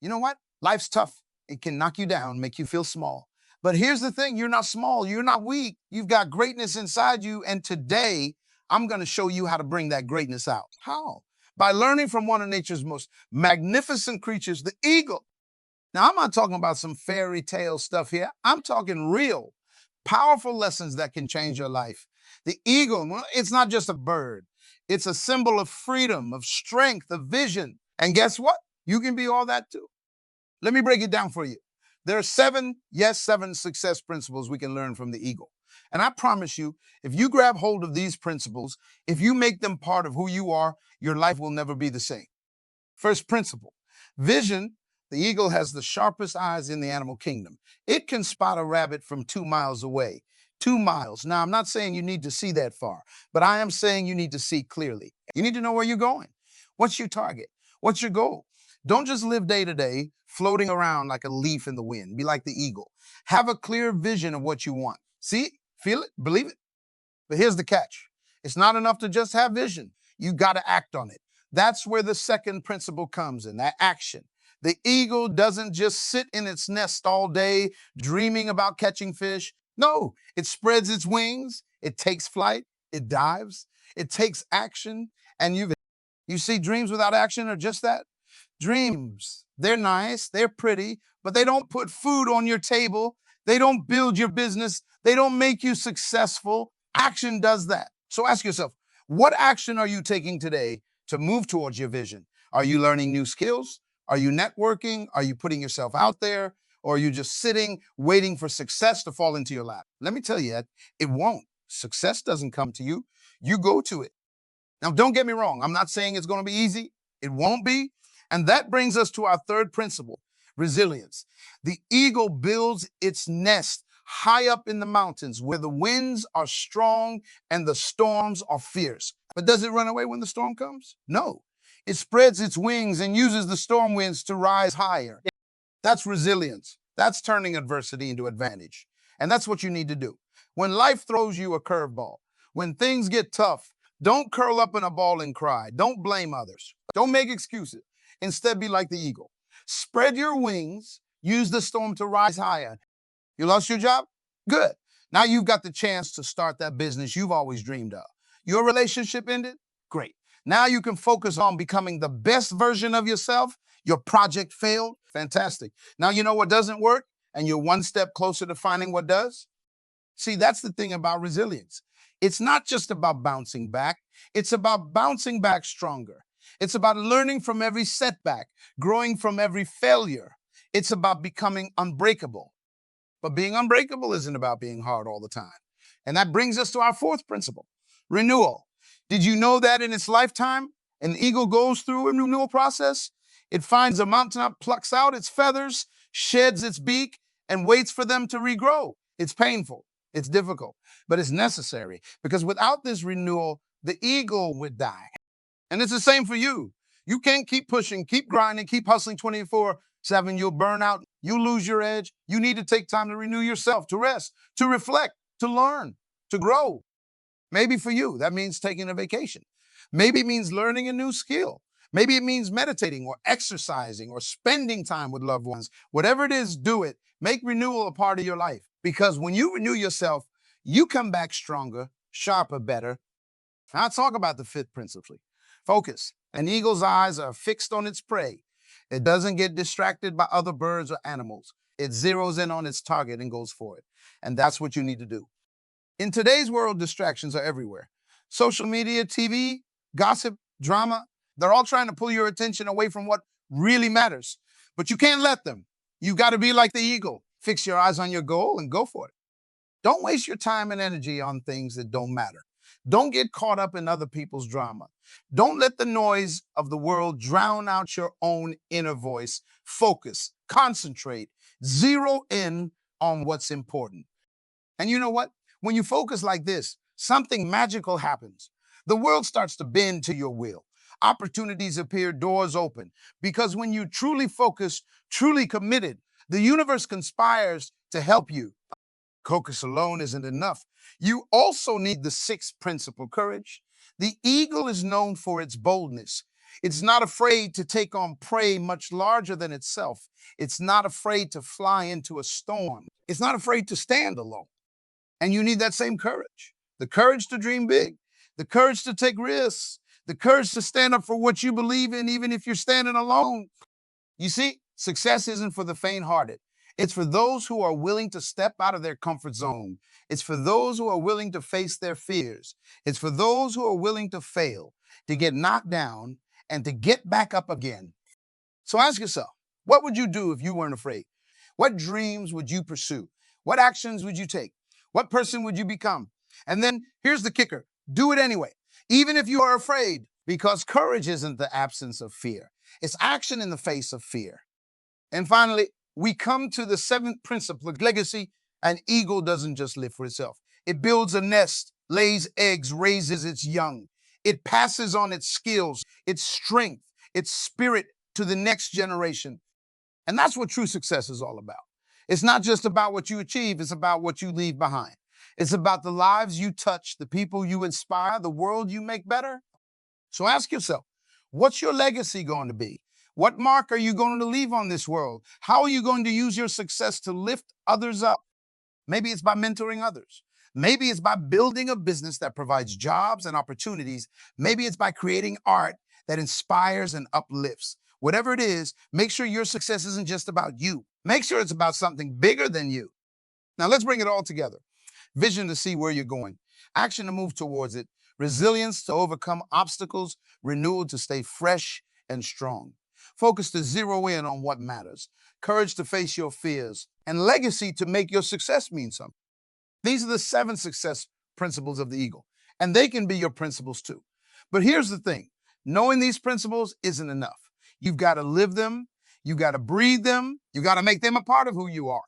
You know what? Life's tough. It can knock you down, make you feel small. But here's the thing, you're not small, you're not weak. You've got greatness inside you. And today, I'm going to show you how to bring that greatness out. How? By learning from one of nature's most magnificent creatures, the eagle. Now, I'm not talking about some fairy tale stuff here. I'm talking real, powerful lessons that can change your life. The eagle, well, it's not just a bird. It's a symbol of freedom, of strength, of vision. And guess what? You can be all that too. Let me break it down for you. There are seven success principles we can learn from the eagle. And I promise you, if you grab hold of these principles, if you make them part of who you are, your life will never be the same. First principle, vision. The eagle has the sharpest eyes in the animal kingdom. It can spot a rabbit from 2 miles away. 2 miles. Now, I'm not saying you need to see that far, but I am saying you need to see clearly. You need to know where you're going. What's your target? What's your goal? Don't just live day to day, floating around like a leaf in the wind. Be like the eagle. Have a clear vision of what you want. See it, feel it, believe it. But here's the catch. It's not enough to just have vision. You got to act on it. That's where the second principle comes in, that action. The eagle doesn't just sit in its nest all day dreaming about catching fish. No, it spreads its wings, it takes flight, it dives, it takes action. And you see, dreams without action are just that. Dreams, they're nice, they're pretty, but they don't put food on your table. They don't build your business. They don't make you successful. Action does that. So ask yourself, what action are you taking today to move towards your vision? Are you learning new skills? Are you networking? Are you putting yourself out there? Or are you just sitting, waiting for success to fall into your lap? Let me tell you, it won't. Success doesn't come to you. You go to it. Now, don't get me wrong. I'm not saying it's going to be easy. It won't be. And that brings us to our third principle, resilience. The eagle builds its nest high up in the mountains where the winds are strong and the storms are fierce. But does it run away when the storm comes? No. It spreads its wings and uses the storm winds to rise higher. That's resilience. That's turning adversity into advantage. And that's what you need to do. When life throws you a curveball, when things get tough, don't curl up in a ball and cry. Don't blame others. Don't make excuses. Instead, be like the eagle. Spread your wings. Use the storm to rise higher. You lost your job? Good. Now you've got the chance to start that business you've always dreamed of. Your relationship ended? Great. Now you can focus on becoming the best version of yourself. Your project failed? Fantastic. Now you know what doesn't work, and you're one step closer to finding what does? See, that's the thing about resilience. It's not just about bouncing back. It's about bouncing back stronger. It's about learning from every setback, growing from every failure. It's about becoming unbreakable. But being unbreakable isn't about being hard all the time. And that brings us to our fourth principle, renewal. Did you know that in its lifetime, an eagle goes through a renewal process? It finds a mountaintop, plucks out its feathers, sheds its beak, and waits for them to regrow. It's painful. It's difficult, but it's necessary because without this renewal, the eagle would die. And it's the same for you. You can't keep pushing, keep grinding, keep hustling 24/7. You'll burn out. You'll lose your edge. You need to take time to renew yourself, to rest, to reflect, to learn, to grow. Maybe for you, that means taking a vacation. Maybe it means learning a new skill. Maybe it means meditating or exercising or spending time with loved ones. Whatever it is, do it. Make renewal a part of your life. Because when you renew yourself, you come back stronger, sharper, better. Now, let's talk about the fifth principle. Focus. An eagle's eyes are fixed on its prey. It doesn't get distracted by other birds or animals. It zeroes in on its target and goes for it. And that's what you need to do. In today's world, distractions are everywhere. Social media, TV, gossip, drama, they're all trying to pull your attention away from what really matters. But you can't let them. You got to be like the eagle. Fix your eyes on your goal and go for it. Don't waste your time and energy on things that don't matter. Don't get caught up in other people's drama. Don't let the noise of the world drown out your own inner voice. Focus, concentrate, zero in on what's important. And you know what? When you focus like this, something magical happens. The world starts to bend to your will. Opportunities appear, doors open. Because when you truly focus, truly committed, the universe conspires to help you. Focus alone isn't enough. You also need the sixth principle, courage. The eagle is known for its boldness. It's not afraid to take on prey much larger than itself. It's not afraid to fly into a storm. It's not afraid to stand alone. And you need that same courage, the courage to dream big, the courage to take risks, the courage to stand up for what you believe in, even if you're standing alone. You see, success isn't for the faint-hearted. It's for those who are willing to step out of their comfort zone. It's for those who are willing to face their fears. It's for those who are willing to fail, to get knocked down, and to get back up again. So ask yourself, what would you do if you weren't afraid? What dreams would you pursue? What actions would you take? What person would you become? And then here's the kicker, do it anyway, even if you are afraid, because courage isn't the absence of fear. It's action in the face of fear. And finally, we come to the seventh principle of legacy. An eagle doesn't just live for itself. It builds a nest, lays eggs, raises its young. It passes on its skills, its strength, its spirit to the next generation. And that's what true success is all about. It's not just about what you achieve, it's about what you leave behind. It's about the lives you touch, the people you inspire, the world you make better. So ask yourself, what's your legacy going to be? What mark are you going to leave on this world? How are you going to use your success to lift others up? Maybe it's by mentoring others. Maybe it's by building a business that provides jobs and opportunities. Maybe it's by creating art that inspires and uplifts. Whatever it is, make sure your success isn't just about you. Make sure it's about something bigger than you. Now let's bring it all together. Vision to see where you're going, action to move towards it, resilience to overcome obstacles, renewal to stay fresh and strong, focus to zero in on what matters, courage to face your fears, and legacy to make your success mean something. These are the 7 success principles of the eagle, and they can be your principles too. But here's the thing, knowing these principles isn't enough. You've got to live them, you've got to breathe them, you've got to make them a part of who you are.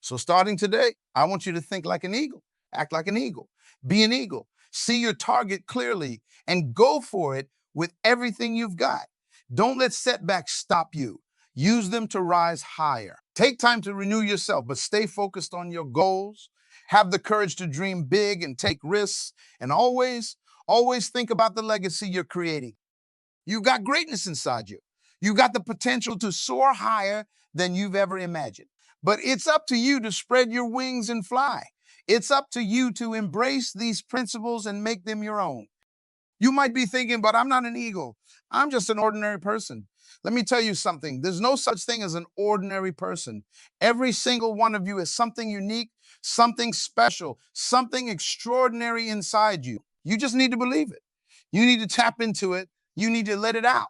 So starting today, I want you to think like an eagle, act like an eagle, be an eagle, see your target clearly, and go for it with everything you've got. Don't let setbacks stop you. Use them to rise higher. Take time to renew yourself, but stay focused on your goals. Have the courage to dream big and take risks, and always think about the legacy you're creating. You've got greatness inside you. You've got the potential to soar higher than you've ever imagined. But it's up to you to spread your wings and fly. It's up to you to embrace these principles and make them your own. You might be thinking, but I'm not an eagle. I'm just an ordinary person. Let me tell you something. There's no such thing as an ordinary person. Every single one of you is something unique, something special, something extraordinary inside you. You just need to believe it. You need to tap into it. You need to let it out.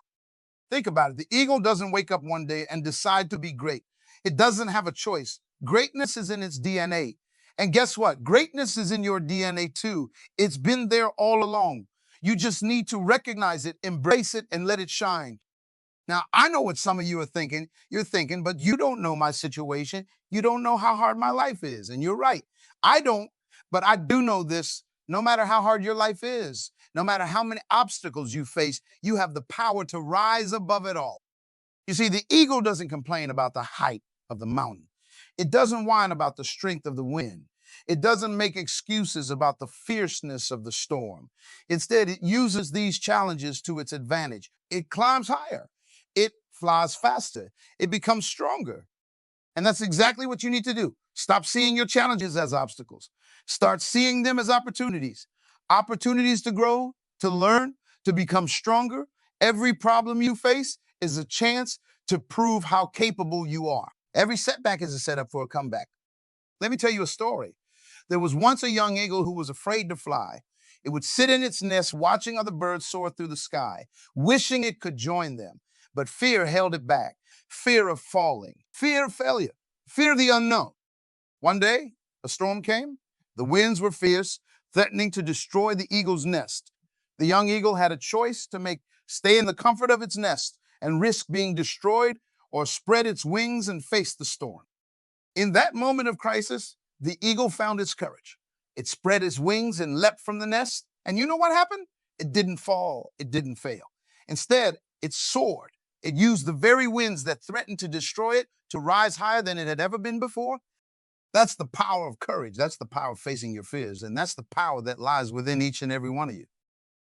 Think about it. The eagle doesn't wake up one day and decide to be great. It doesn't have a choice. Greatness is in its DNA. And guess what? Greatness is in your DNA too. It's been there all along. You just need to recognize it, embrace it, and let it shine. Now, I know what some of you are thinking. You're thinking, but you don't know my situation. You don't know how hard my life is. And you're right. I don't, but I do know this. No matter how hard your life is, no matter how many obstacles you face, you have the power to rise above it all. You see, the eagle doesn't complain about the height of the mountain. It doesn't whine about the strength of the wind. It doesn't make excuses about the fierceness of the storm. Instead, it uses these challenges to its advantage. It climbs higher. It flies faster. It becomes stronger. And that's exactly what you need to do. Stop seeing your challenges as obstacles. Start seeing them as opportunities. Opportunities to grow, to learn, to become stronger. Every problem you face is a chance to prove how capable you are. Every setback is a setup for a comeback. Let me tell you a story. There was once a young eagle who was afraid to fly. It would sit in its nest watching other birds soar through the sky, wishing it could join them. But fear held it back. Fear of falling, fear of failure, fear of the unknown. One day, a storm came. The winds were fierce, threatening to destroy the eagle's nest. The young eagle had a choice to make: stay in the comfort of its nest and risk being destroyed, or spread its wings and face the storm. In that moment of crisis, the eagle found its courage. It spread its wings and leapt from the nest. And you know what happened? It didn't fall. It didn't fail. Instead, it soared. It used the very winds that threatened to destroy it to rise higher than it had ever been before. That's the power of courage. That's the power of facing your fears. And that's the power that lies within each and every one of you.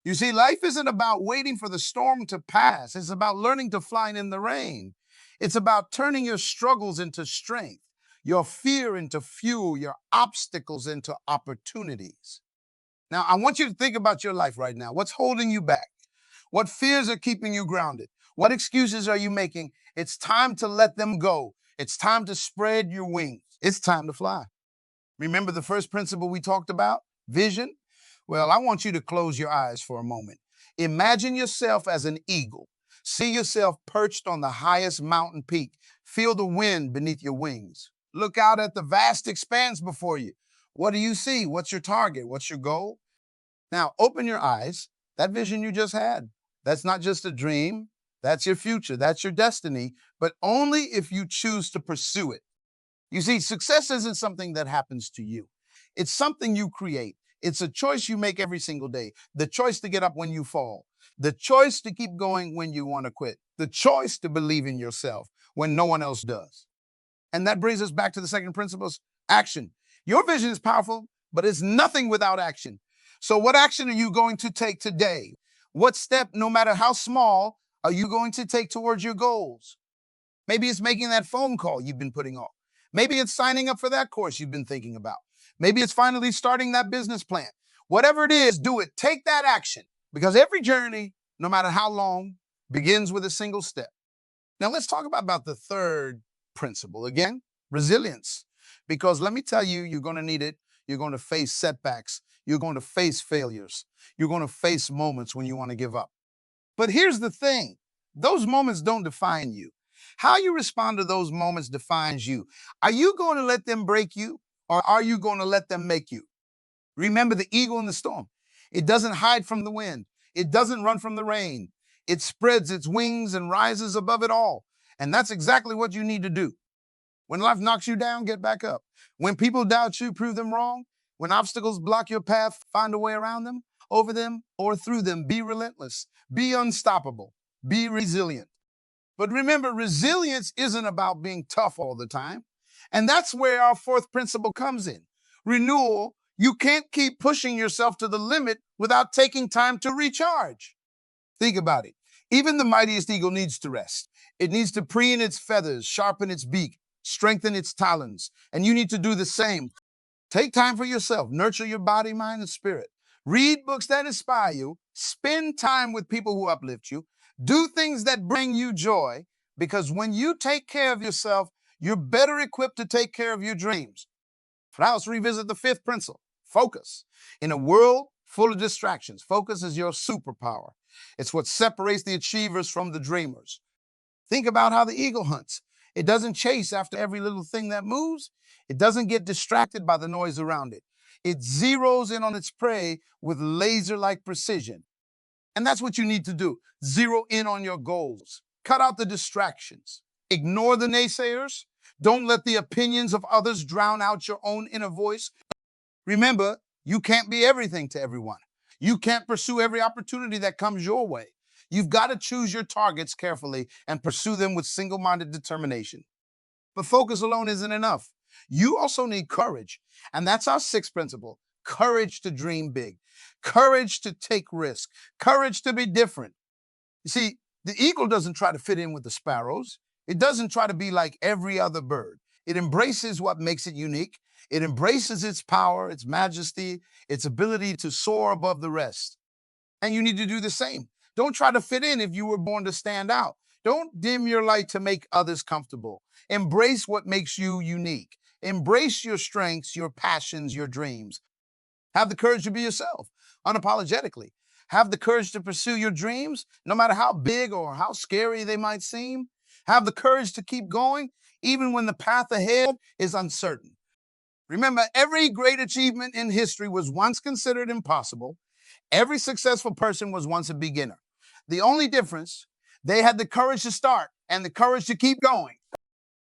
You see, life isn't about waiting for the storm to pass. It's about learning to fly in the rain. It's about turning your struggles into strength, your fear into fuel, your obstacles into opportunities. Now, I want you to think about your life right now. What's holding you back? What fears are keeping you grounded? What excuses are you making? It's time to let them go. It's time to spread your wings. It's time to fly. Remember the first principle we talked about? Vision? Well, I want you to close your eyes for a moment. Imagine yourself as an eagle. See yourself perched on the highest mountain peak. Feel the wind beneath your wings. Look out at the vast expanse before you. What do you see? What's your target? What's your goal? Now, open your eyes. That vision you just had, that's not just a dream. That's your future. That's your destiny, but only if you choose to pursue it. You see, success isn't something that happens to you. It's something you create. It's a choice you make every single day. The choice to get up when you fall. The choice to keep going when you want to quit. The choice to believe in yourself when no one else does. And that brings us back to the second principle, action. Your vision is powerful, but it's nothing without action. So what action are you going to take today? What step, no matter how small, are you going to take towards your goals? Maybe it's making that phone call you've been putting off. Maybe it's signing up for that course you've been thinking about. Maybe it's finally starting that business plan. Whatever it is, do it. Take that action, because every journey, no matter how long, begins with a single step. Now let's talk about the third principle. Again, resilience. Because let me tell you, you're going to need it. You're going to face setbacks. You're going to face failures. You're going to face moments when you want to give up. But here's the thing. Those moments don't define you. How you respond to those moments defines you. Are you going to let them break you, or are you going to let them make you? Remember the eagle in the storm. It doesn't hide from the wind. It doesn't run from the rain. It spreads its wings and rises above it all. And that's exactly what you need to do. When life knocks you down, get back up. When people doubt you, prove them wrong. When obstacles block your path, find a way around them, over them, or through them. Be relentless. Be unstoppable. Be resilient. But remember, resilience isn't about being tough all the time. And that's where our fourth principle comes in. Renewal. You can't keep pushing yourself to the limit without taking time to recharge. Think about it. Even the mightiest eagle needs to rest. It needs to preen its feathers, sharpen its beak, strengthen its talons. And you need to do the same. Take time for yourself. Nurture your body, mind, and spirit. Read books that inspire you. Spend time with people who uplift you. Do things that bring you joy, because when you take care of yourself, you're better equipped to take care of your dreams. Now let's revisit the fifth principle, focus. In a world full of distractions, focus is your superpower. It's what separates the achievers from the dreamers. Think about how the eagle hunts. It doesn't chase after every little thing that moves. It doesn't get distracted by the noise around it. It zeroes in on its prey with laser-like precision. And that's what you need to do. Zero in on your goals. Cut out the distractions. Ignore the naysayers. Don't let the opinions of others drown out your own inner voice. Remember, you can't be everything to everyone. You can't pursue every opportunity that comes your way. You've got to choose your targets carefully and pursue them with single-minded determination. But focus alone isn't enough. You also need courage. And that's our sixth principle. Courage to dream big. Courage to take risk. Courage to be different. You see, the eagle doesn't try to fit in with the sparrows. It doesn't try to be like every other bird. It embraces what makes it unique. It embraces its power, its majesty, its ability to soar above the rest. And you need to do the same. Don't try to fit in if you were born to stand out. Don't dim your light to make others comfortable. Embrace what makes you unique. Embrace your strengths, your passions, your dreams. Have the courage to be yourself, unapologetically. Have the courage to pursue your dreams, no matter how big or how scary they might seem. Have the courage to keep going, even when the path ahead is uncertain. Remember, every great achievement in history was once considered impossible. Every successful person was once a beginner. The only difference, they had the courage to start and the courage to keep going.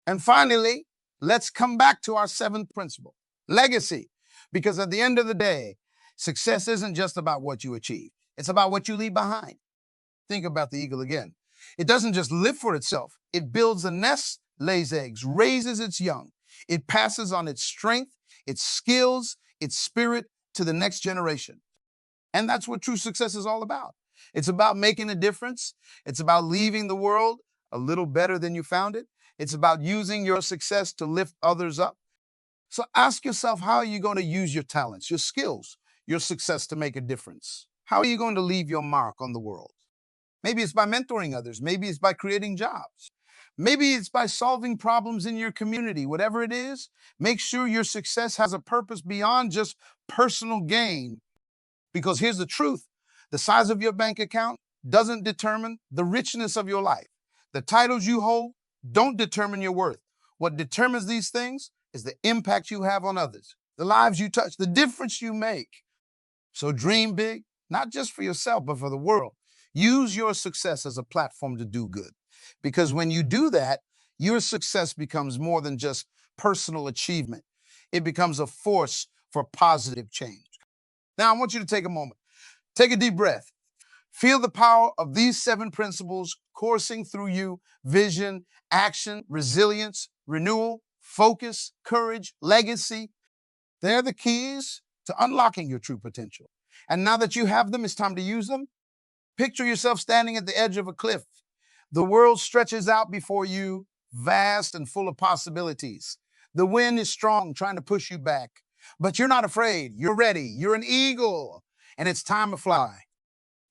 And finally, let's come back to our seventh principle, legacy. Because at the end of the day, success isn't just about what you achieve. It's about what you leave behind. Think about the eagle again. It doesn't just live for itself. It builds a nest, lays eggs, raises its young. It passes on its strength, its skills, its spirit to the next generation. And that's what true success is all about. It's about making a difference. It's about leaving the world a little better than you found it. It's about using your success to lift others up. So ask yourself, how are you going to use your talents, your skills, your success to make a difference? How are you going to leave your mark on the world? Maybe it's by mentoring others. Maybe it's by creating jobs. Maybe it's by solving problems in your community. Whatever it is, make sure your success has a purpose beyond just personal gain. Because here's the truth: the size of your bank account doesn't determine the richness of your life. The titles you hold don't determine your worth. What determines these things is the impact you have on others, the lives you touch, the difference you make. So dream big, not just for yourself, but for the world. Use your success as a platform to do good. Because when you do that, your success becomes more than just personal achievement. It becomes a force for positive change. Now, I want you to take a moment. Take a deep breath. Feel the power of these 7 principles coursing through you: vision, action, resilience, renewal, focus, courage, legacy. They're the keys to unlocking your true potential. And now that you have them, it's time to use them. Picture yourself standing at the edge of a cliff. The world stretches out before you, vast and full of possibilities. The wind is strong, trying to push you back. But you're not afraid. You're ready. You're an eagle, and it's time to fly.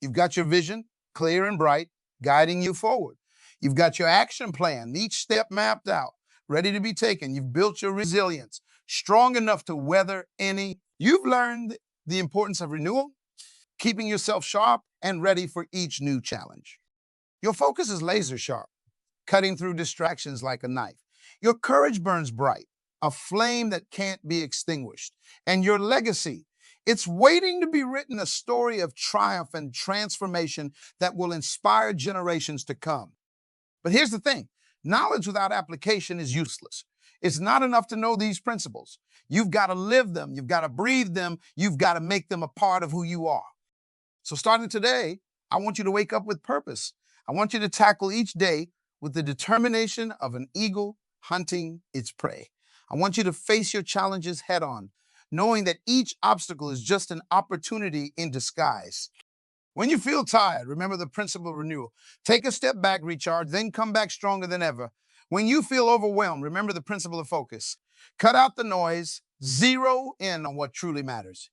You've got your vision, clear and bright, guiding you forward. You've got your action plan, each step mapped out, ready to be taken. You've built your resilience, strong enough to weather any. You've learned the importance of renewal, keeping yourself sharp and ready for each new challenge. Your focus is laser sharp, cutting through distractions like a knife. Your courage burns bright, a flame that can't be extinguished. And your legacy, it's waiting to be written, a story of triumph and transformation that will inspire generations to come. But here's the thing: knowledge without application is useless. It's not enough to know these principles. You've got to live them. You've got to breathe them. You've got to make them a part of who you are. So starting today, I want you to wake up with purpose. I want you to tackle each day with the determination of an eagle hunting its prey. I want you to face your challenges head on, knowing that each obstacle is just an opportunity in disguise. When you feel tired, remember the principle of renewal. Take a step back, recharge, then come back stronger than ever. When you feel overwhelmed, remember the principle of focus. Cut out the noise, zero in on what truly matters.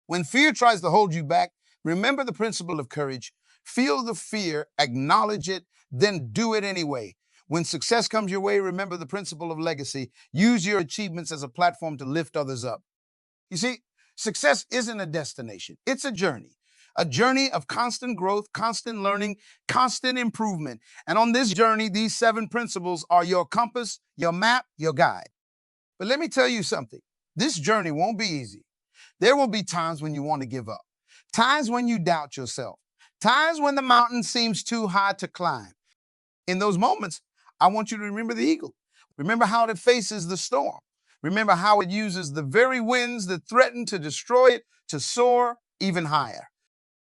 When fear tries to hold you back, remember the principle of courage. Feel the fear, acknowledge it, then do it anyway. When success comes your way, remember the principle of legacy. Use your achievements as a platform to lift others up. You see, success isn't a destination. It's a journey of constant growth, constant learning, constant improvement. And on this journey, these 7 principles are your compass, your map, your guide. But let me tell you something. This journey won't be easy. There will be times when you want to give up, times when you doubt yourself, times when the mountain seems too high to climb. In those moments, I want you to remember the eagle. Remember how it faces the storm. Remember how it uses the very winds that threaten to destroy it to soar even higher.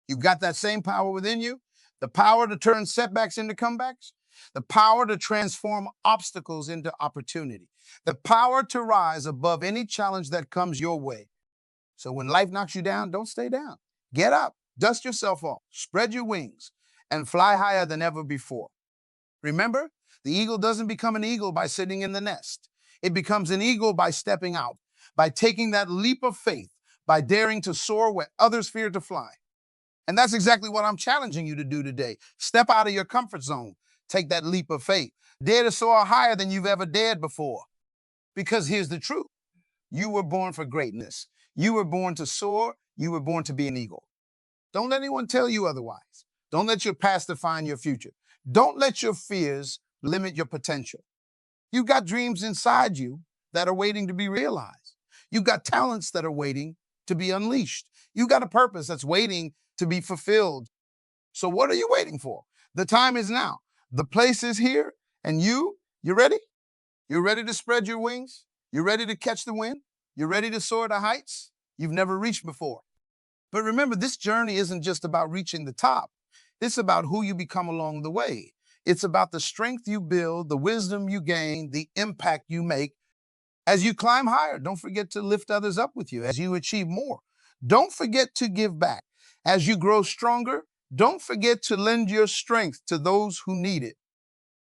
You've got that same power within you, the power to turn setbacks into comebacks, the power to transform obstacles into opportunity, the power to rise above any challenge that comes your way. So when life knocks you down, don't stay down. Get up, dust yourself off, spread your wings, and fly higher than ever before. Remember, the eagle doesn't become an eagle by sitting in the nest. It becomes an eagle by stepping out, by taking that leap of faith, by daring to soar where others fear to fly. And that's exactly what I'm challenging you to do today. Step out of your comfort zone. Take that leap of faith. Dare to soar higher than you've ever dared before. Because here's the truth. You were born for greatness. You were born to soar. You were born to be an eagle. Don't let anyone tell you otherwise. Don't let your past define your future. Don't let your fears limit your potential. You've got dreams inside you that are waiting to be realized. You've got talents that are waiting to be unleashed. You've got a purpose that's waiting to be fulfilled. So what are you waiting for? The time is now. The place is here. And you ready? You're ready to spread your wings? You're ready to catch the wind? You're ready to soar to heights you've never reached before? But remember, this journey isn't just about reaching the top. It's about who you become along the way. It's about the strength you build, the wisdom you gain, the impact you make. As you climb higher, don't forget to lift others up with you as you achieve more. Don't forget to give back. As you grow stronger, don't forget to lend your strength to those who need it.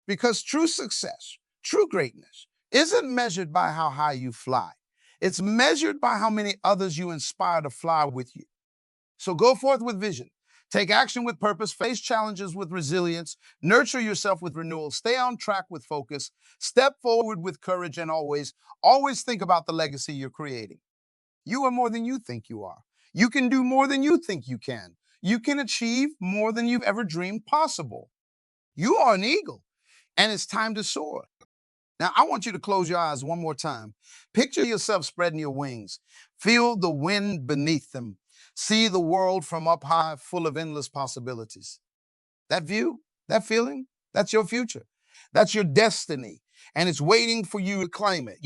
Because true success, true greatness, isn't measured by how high you fly. It's measured by how many others you inspire to fly with you. So go forth with vision. Take action with purpose, face challenges with resilience, nurture yourself with renewal, stay on track with focus, step forward with courage, and always think about the legacy you're creating. You are more than you think you are. You can do more than you think you can. You can achieve more than you've ever dreamed possible. You are an eagle, and it's time to soar. Now, I want you to close your eyes one more time. Picture yourself spreading your wings. Feel the wind beneath them. See the world from up high, full of endless possibilities. That view, that feeling, that's your future. That's your destiny, and it's waiting for you to claim it.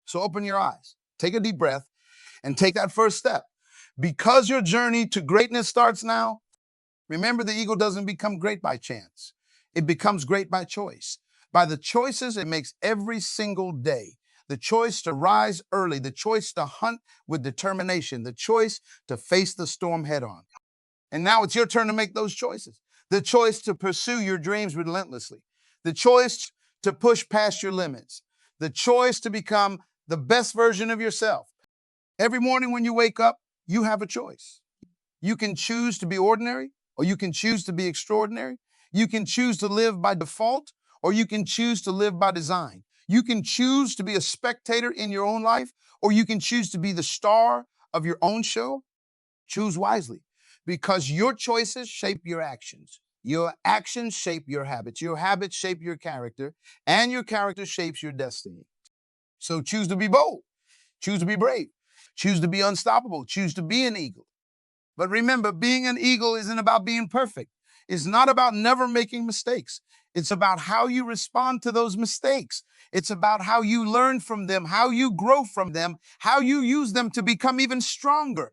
So open your eyes, take a deep breath, and take that first step. Because your journey to greatness starts now, remember the eagle doesn't become great by chance. It becomes great by choice. By the choices it makes every single day. The choice to rise early, the choice to hunt with determination, the choice to face the storm head on. And now it's your turn to make those choices. The choice to pursue your dreams relentlessly, the choice to push past your limits, the choice to become the best version of yourself. Every morning when you wake up, you have a choice. You can choose to be ordinary, or you can choose to be extraordinary. You can choose to live by default, or you can choose to live by design. You can choose to be a spectator in your own life, or you can choose to be the star of your own show. Choose wisely, because your choices shape your actions. Your actions shape your habits shape your character, and your character shapes your destiny. So choose to be bold, choose to be brave, choose to be unstoppable, choose to be an eagle. But remember, being an eagle isn't about being perfect. It's not about never making mistakes. It's about how you respond to those mistakes. It's about how you learn from them, how you grow from them, how you use them to become even stronger.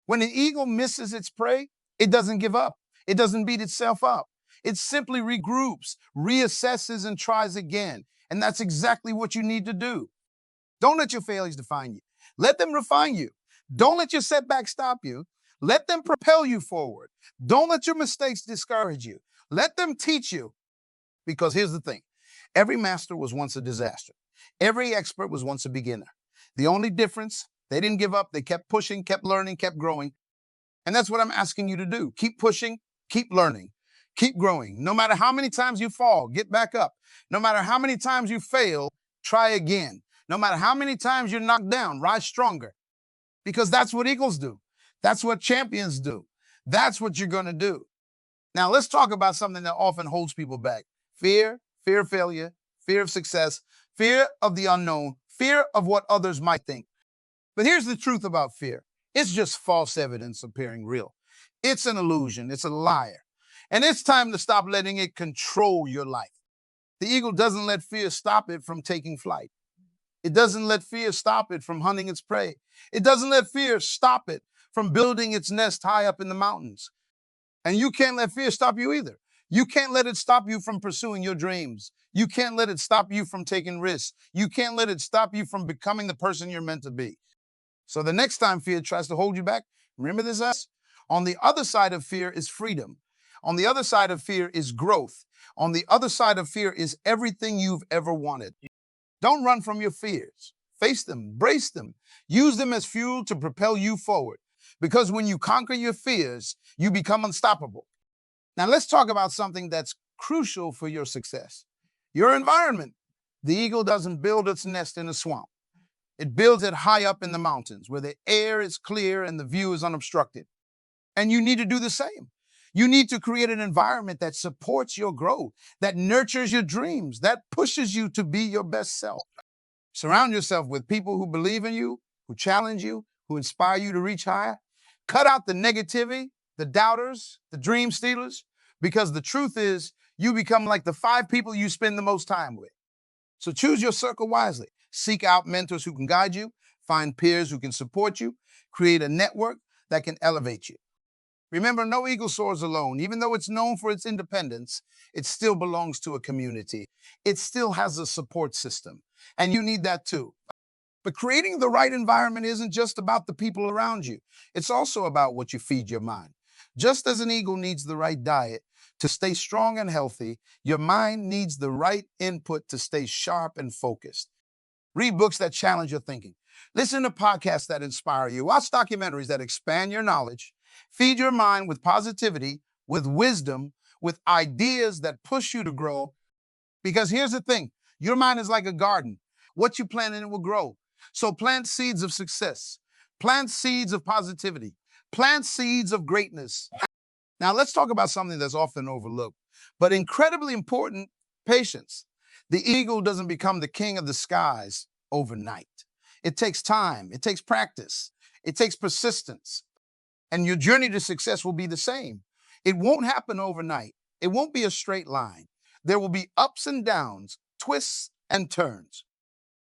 When an eagle misses its prey, it doesn't give up. It doesn't beat itself up. It simply regroups, reassesses, and tries again. And that's exactly what you need to do. Don't let your failures define you. Let them refine you. Don't let your setbacks stop you. Let them propel you forward. Don't let your mistakes discourage you. Let them teach you. Because here's the thing. Every master was once a disaster. Every expert was once a beginner. The only difference, they didn't give up. They kept pushing, kept learning, kept growing. And that's what I'm asking you to do. Keep pushing, keep learning, keep growing. No matter how many times you fall, get back up. No matter how many times you fail, try again. No matter how many times you're knocked down, rise stronger. Because that's what eagles do. That's what champions do. That's what you're going to do. Now, let's talk about something that often holds people back. Fear of failure, fear of success, fear of the unknown, fear of what others might think. But here's the truth about fear. It's just false evidence appearing real. It's an illusion. It's a liar. And it's time to stop letting it control your life. The eagle doesn't let fear stop it from taking flight. It doesn't let fear stop it from hunting its prey. It doesn't let fear stop it from building its nest high up in the mountains. And you can't let fear stop you either. You can't let it stop you from pursuing your dreams. You can't let it stop you from taking risks. You can't let it stop you from becoming the person you're meant to be. So the next time fear tries to hold you back, remember this. On the other side of fear is freedom. On the other side of fear is growth. On the other side of fear is everything you've ever wanted. Don't run from your fears. Face them, brace them, use them as fuel to propel you forward. Because when you conquer your fears, you become unstoppable. Now let's talk about something that's crucial for your success. Your environment. The eagle doesn't build its nest in a swamp. It builds it high up in the mountains where the air is clear and the view is unobstructed. And you need to do the same. You need to create an environment that supports your growth, that nurtures your dreams, that pushes you to be your best self. Surround yourself with people who believe in you, who challenge you, who inspire you to reach higher. Cut out the negativity, the doubters, the dream stealers, because the truth is you become like the 5 people you spend the most time with. So choose your circle wisely. Seek out mentors who can guide you, find peers who can support you, create a network that can elevate you. Remember, no eagle soars alone. Even though it's known for its independence, it still belongs to a community. It still has a support system, and you need that too. But creating the right environment isn't just about the people around you. It's also about what you feed your mind. Just as an eagle needs the right diet to stay strong and healthy, your mind needs the right input to stay sharp and focused. Read books that challenge your thinking. Listen to podcasts that inspire you. Watch documentaries that expand your knowledge. Feed your mind with positivity, with wisdom, with ideas that push you to grow. Because here's the thing, your mind is like a garden. What you plant in it will grow. So plant seeds of success, plant seeds of positivity, plant seeds of greatness. Now, let's talk about something that's often overlooked, but incredibly important: patience. The eagle doesn't become the king of the skies overnight. It takes time, it takes practice, it takes persistence, and your journey to success will be the same. It won't happen overnight. It won't be a straight line. There will be ups and downs, twists and turns.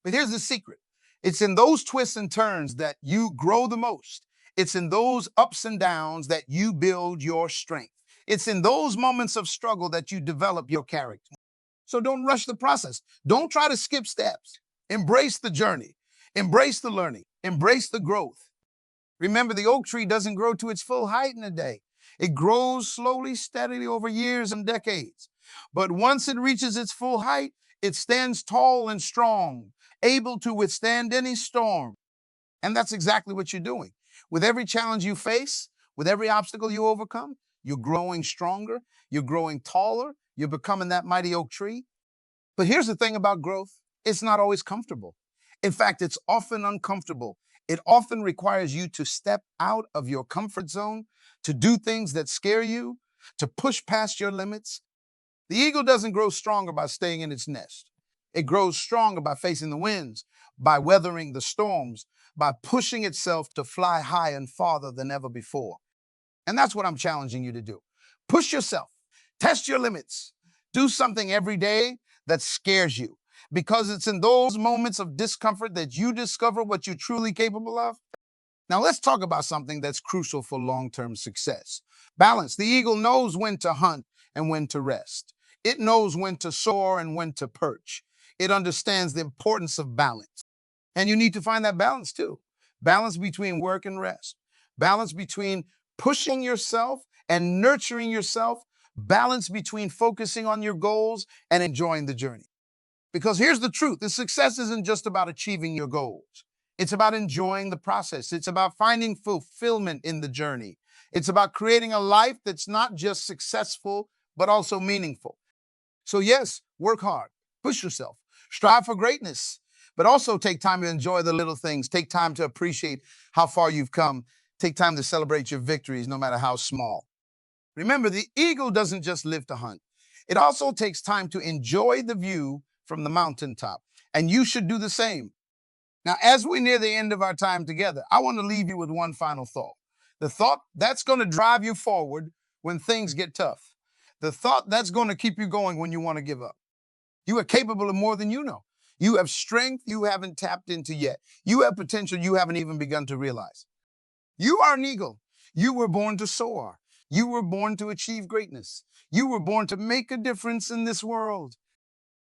But here's the secret. It's in those twists and turns that you grow the most. It's in those ups and downs that you build your strength. It's in those moments of struggle that you develop your character. So don't rush the process. Don't try to skip steps. Embrace the journey. Embrace the learning. Embrace the growth. Remember, the oak tree doesn't grow to its full height in a day. It grows slowly, steadily over years and decades. But once it reaches its full height, it stands tall and strong, able to withstand any storm. And that's exactly what you're doing. With every challenge you face, with every obstacle you overcome, you're growing stronger, you're growing taller, you're becoming that mighty oak tree. But here's the thing about growth: it's not always comfortable. In fact, it's often uncomfortable. It often requires you to step out of your comfort zone, to do things that scare you, to push past your limits. The eagle doesn't grow stronger by staying in its nest. It grows stronger by facing the winds, by weathering the storms, by pushing itself to fly high and farther than ever before. And that's what I'm challenging you to do. Push yourself, test your limits, do something every day that scares you, because it's in those moments of discomfort that you discover what you're truly capable of. Now, let's talk about something that's crucial for long-term success: balance. The eagle knows when to hunt and when to rest. It knows when to soar and when to perch. It understands the importance of balance. And you need to find that balance too. Balance between work and rest. Balance between pushing yourself and nurturing yourself. Balance between focusing on your goals and enjoying the journey. Because here's the truth: the success isn't just about achieving your goals. It's about enjoying the process. It's about finding fulfillment in the journey. It's about creating a life that's not just successful, but also meaningful. So yes, work hard, push yourself, strive for greatness, but also take time to enjoy the little things. Take time to appreciate how far you've come. Take time to celebrate your victories, no matter how small. Remember, the eagle doesn't just live to hunt. It also takes time to enjoy the view from the mountaintop, and you should do the same. Now, as we near the end of our time together, I want to leave you with one final thought. The thought that's going to drive you forward when things get tough. The thought that's going to keep you going when you want to give up. You are capable of more than you know. You have strength you haven't tapped into yet. You have potential you haven't even begun to realize. You are an eagle. You were born to soar. You were born to achieve greatness. You were born to make a difference in this world.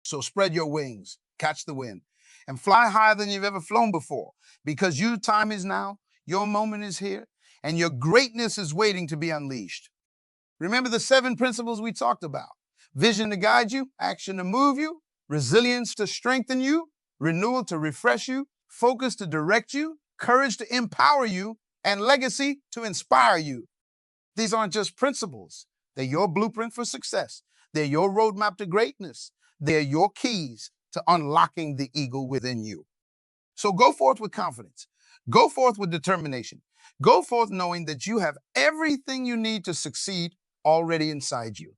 So spread your wings, catch the wind, and fly higher than you've ever flown before, because your time is now, your moment is here, and your greatness is waiting to be unleashed. Remember the 7 principles we talked about: vision to guide you, action to move you, resilience to strengthen you, renewal to refresh you, focus to direct you, courage to empower you, and legacy to inspire you. These aren't just principles. They're your blueprint for success. They're your roadmap to greatness. They're your keys to unlocking the eagle within you. So go forth with confidence. Go forth with determination. Go forth knowing that you have everything you need to succeed already inside you.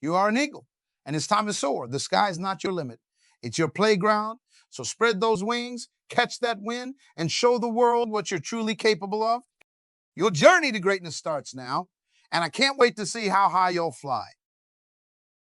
You are an eagle, and it's time to soar. The sky is not your limit. It's your playground. So spread those wings, catch that wind, and show the world what you're truly capable of. Your journey to greatness starts now, and I can't wait to see how high you'll fly.